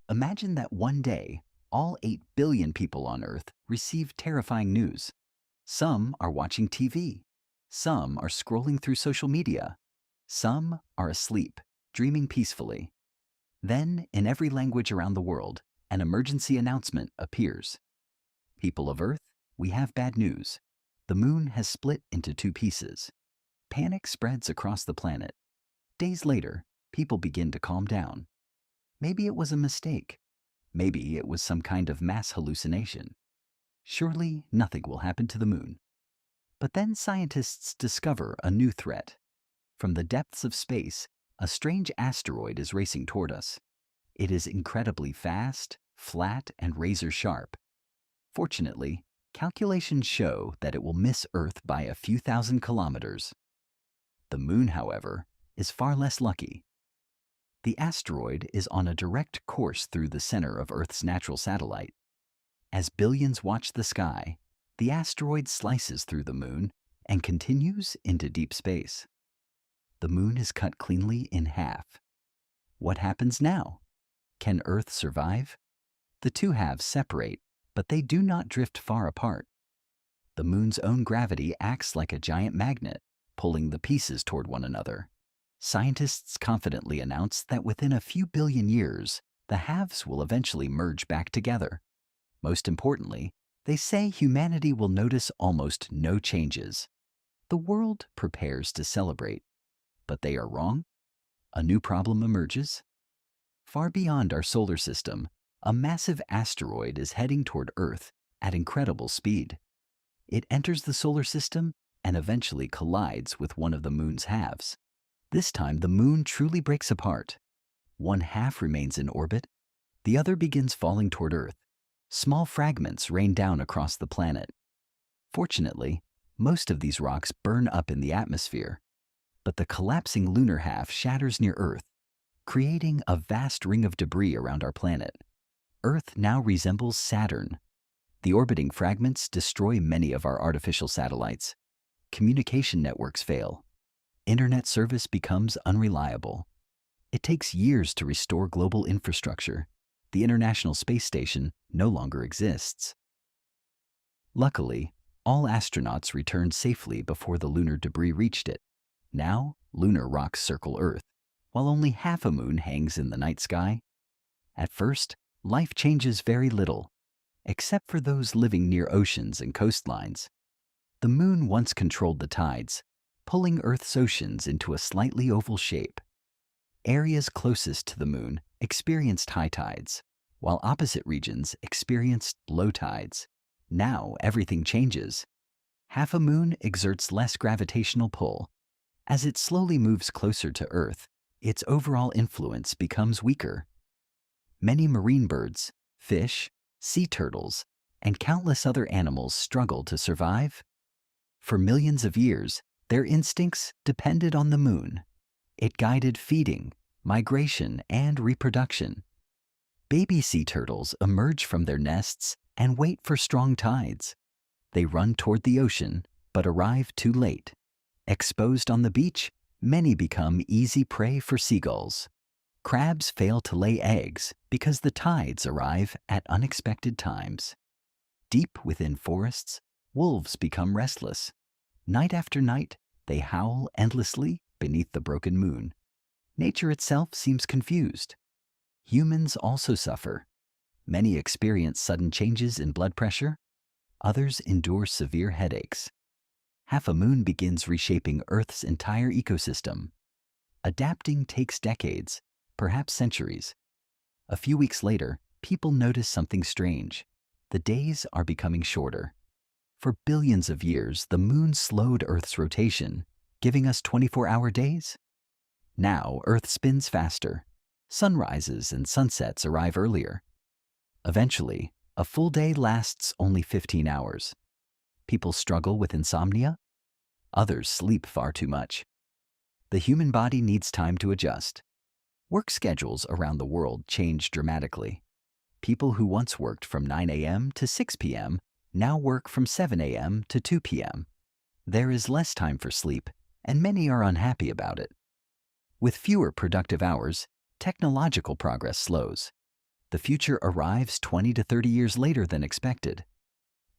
Imagine that one day, all 8 billion people on Earth receive terrifying news. Some are watching TV. Some are scrolling through social media. Some are asleep, dreaming peacefully. Then, in every language around the world, an emergency announcement appears. People of Earth, we have bad news. The moon has split into two pieces. Panic spreads across the planet. Days later, people begin to calm down. Maybe it was a mistake. Maybe it was some kind of mass hallucination. Surely nothing will happen to the moon. But then scientists discover a new threat. From the depths of space, a strange asteroid is racing toward us. It is incredibly fast, flat, and razor-sharp. Fortunately, calculations show that it will miss Earth by a few thousand kilometers. The moon, however, is far less lucky. The asteroid is on a direct course through the center of Earth's natural satellite. As billions watch the sky, the asteroid slices through the moon and continues into deep space. The moon is cut cleanly in half. What happens now? Can Earth survive? The two halves separate, but they do not drift far apart. The moon's own gravity acts like a giant magnet, pulling the pieces toward one another. Scientists confidently announce that within a few billion years, the halves will eventually merge back together. Most importantly, they say humanity will notice almost no changes. The world prepares to celebrate. But they are wrong. A new problem emerges. Far beyond our solar system, a massive asteroid is heading toward Earth at incredible speed. It enters the solar system and eventually collides with one of the moon's halves. This time, the moon truly breaks apart. One half remains in orbit, the other begins falling toward Earth. Small fragments rain down across the planet. Fortunately, most of these rocks burn up in the atmosphere, but the collapsing lunar half shatters near Earth, creating a vast ring of debris around our planet. Earth now resembles Saturn. The orbiting fragments destroy many of our artificial satellites. Communication networks fail. Internet service becomes unreliable. It takes years to restore global infrastructure. The International Space Station no longer exists. Luckily, all astronauts returned safely before the lunar debris reached it. Now, lunar rocks circle Earth, while only half a moon hangs in the night sky. At first, life changes very little, except for those living near oceans and coastlines. The moon once controlled the tides, pulling Earth's oceans into a slightly oval shape. Areas closest to the moon experienced high tides, while opposite regions experienced low tides. Now everything changes. Half a moon exerts less gravitational pull. As it slowly moves closer to Earth, its overall influence becomes weaker. Many marine birds, fish, sea turtles, and countless other animals struggle to survive. For millions of years, their instincts depended on the moon. It guided feeding, migration, and reproduction. Baby sea turtles emerge from their nests and wait for strong tides. They run toward the ocean, but arrive too late. Exposed on the beach, many become easy prey for seagulls. Crabs fail to lay eggs because the tides arrive at unexpected times. Deep within forests, wolves become restless. Night after night, they howl endlessly beneath the broken moon. Nature itself seems confused. Humans also suffer. Many experience sudden changes in blood pressure. Others endure severe headaches. Half a moon begins reshaping Earth's entire ecosystem. Adapting takes decades, perhaps centuries. A few weeks later, people notice something strange. The days are becoming shorter. For billions of years, the moon slowed Earth's rotation, giving us 24-hour days. Now, Earth spins faster. Sunrises and sunsets arrive earlier. Eventually, a full day lasts only 15 hours. People struggle with insomnia. Others sleep far too much. The human body needs time to adjust. Work schedules around the world change dramatically. People who once worked from 9 a.m. to 6 p.m. now work from 7 a.m. to 2 p.m. There is less time for sleep, and many are unhappy about it. With fewer productive hours, technological progress slows. The future arrives 20 to 30 years later than expected.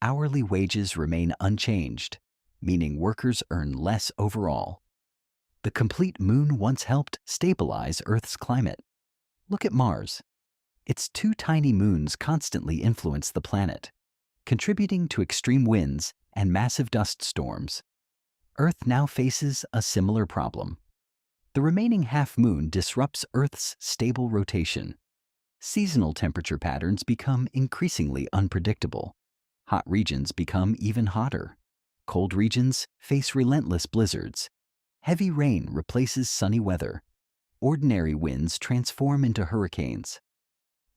Hourly wages remain unchanged, meaning workers earn less overall. The complete moon once helped stabilize Earth's climate. Look at Mars. Its two tiny moons constantly influence the planet, contributing to extreme winds and massive dust storms. Earth now faces a similar problem. The remaining half-moon disrupts Earth's stable rotation. Seasonal temperature patterns become increasingly unpredictable. Hot regions become even hotter. Cold regions face relentless blizzards. Heavy rain replaces sunny weather. Ordinary winds transform into hurricanes.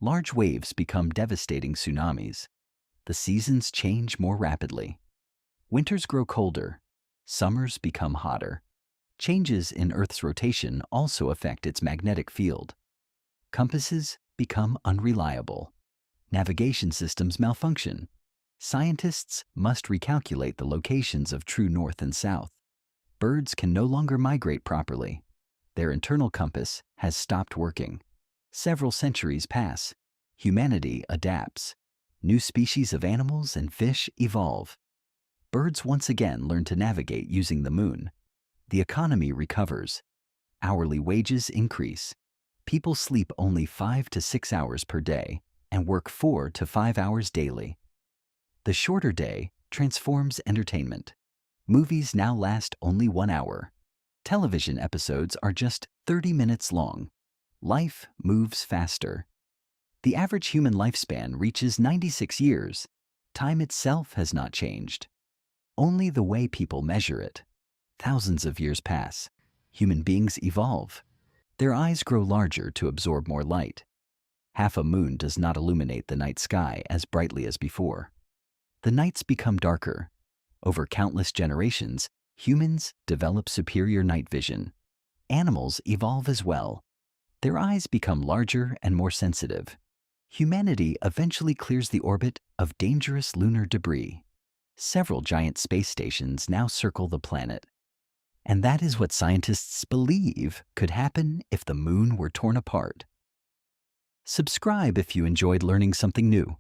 Large waves become devastating tsunamis. The seasons change more rapidly. Winters grow colder. Summers become hotter. Changes in Earth's rotation also affect its magnetic field. Compasses become unreliable. Navigation systems malfunction. Scientists must recalculate the locations of true north and south. Birds can no longer migrate properly. Their internal compass has stopped working. Several centuries pass. Humanity adapts. New species of animals and fish evolve. Birds once again learn to navigate using the moon. The economy recovers. Hourly wages increase. People sleep only 5 to 6 hours per day and work 4 to 5 hours daily. The shorter day transforms entertainment. Movies now last only 1 hour. Television episodes are just 30 minutes long. Life moves faster. The average human lifespan reaches 96 years. Time itself has not changed. Only the way people measure it. Thousands of years pass. Human beings evolve. Their eyes grow larger to absorb more light. Half a moon does not illuminate the night sky as brightly as before. The nights become darker. Over countless generations, humans develop superior night vision. Animals evolve as well. Their eyes become larger and more sensitive. Humanity eventually clears the orbit of dangerous lunar debris. Several giant space stations now circle the planet. And that is what scientists believe could happen if the moon were torn apart. Subscribe if you enjoyed learning something new.